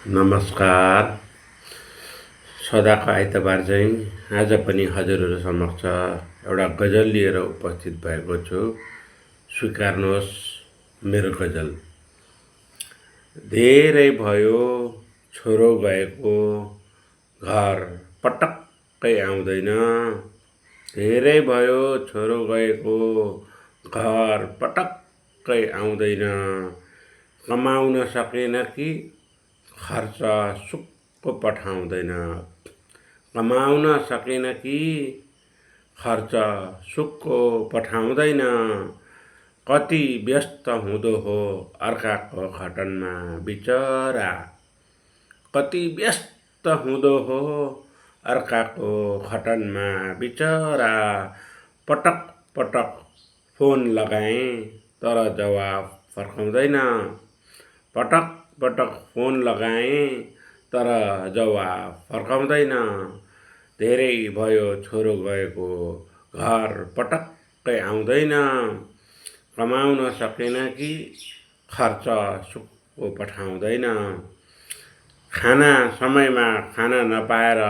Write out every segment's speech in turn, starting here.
नमस्कार। सदाको आइतबार चाहिँ आज पनि हजुरहरू समक्ष एउटा गजल लिएर उपस्थित भएको छु। स्वीकार्नुहोस् मेरो गजल। धेरै भयो छोरो गएको, घर पटक्कै आउँदैन। धेरै भयो छोरो गएको, घर पटक्कै आउँदैन। कमाउन सकेन कि खर्च सुक्क पठाउँदैन। कमाउन सकेन कि खर्च सुक्क पठाउँदैन। कति व्यस्त हुँदो हो अर्काको खटनमा बिचरा। कति व्यस्त हुँदो हो अर्काको खटनमा बिचरा। पटक पटक फोन लगाएँ तर जवाफ फर्काउँदैन। पटक पटक फोन लगाएँ तर जवाफ फर्काउँदैन। धेरै भयो छोरो गएको, घर पटक्कै आउँदैन। कमाउन सकेन कि खर्च सुक्को पठाउँदैन। खाना समयमा खान नपाएर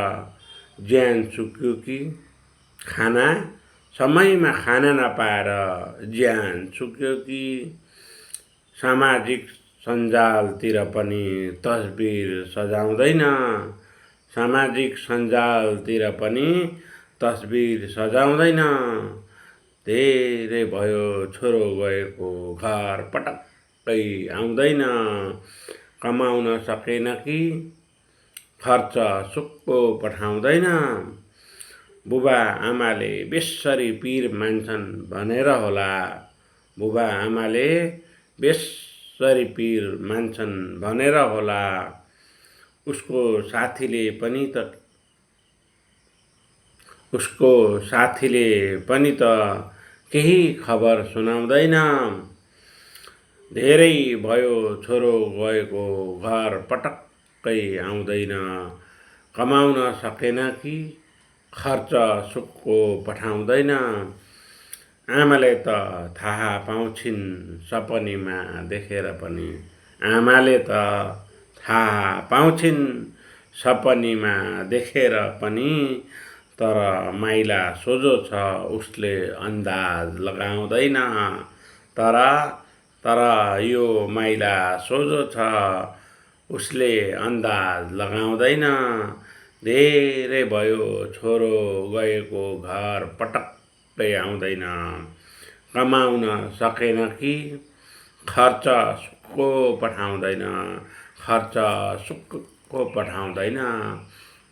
ज्यान चुक्यो कि। खाना समयमा खान नपाएर ज्यान चुक्यो कि। सामाजिक सञ्जालतिर पनि तस्बिर सजाउँदैन। सामाजिक सञ्जालतिर पनि तस्बिर सजाउँदैन। धेरै भयो छोरो गएको, घर पटक्कै आउँदैन। कमाउन सकेन कि खर्च सुक्को पठाउँदैन। बुबा आमाले बेस्सरी पिर मान्छन् भनेर होला। बुबा आमाले बेस्सरी पिर मान्छन् भनेर होला। उसको साथीले पनि त केही खबर सुनाउँदैन। धेरै भयो छोरो गएको, घर पटक्कै आउँदैन। कमाउन सकेन कि खर्च सुक्को पठाउँदैन। आमाले त थाहा पाउँछिन् सपनीमा देखेर पनि। आमाले त थाहा पाउँछिन् सपनीमा देखेर पनि। तर माइला सोझो छ उसले अन्दाज लगाउँदैन। तर यो माइला सोझो छ उसले अन्दाज लगाउँदैन। धेरै भयो छोरो गएको, घर पटक्कै आउँदैन। कमाउन सकेन कि खर्च सुक्को पठाउँदैन। खर्च सुक्को पठाउँदैन।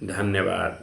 धन्यवाद।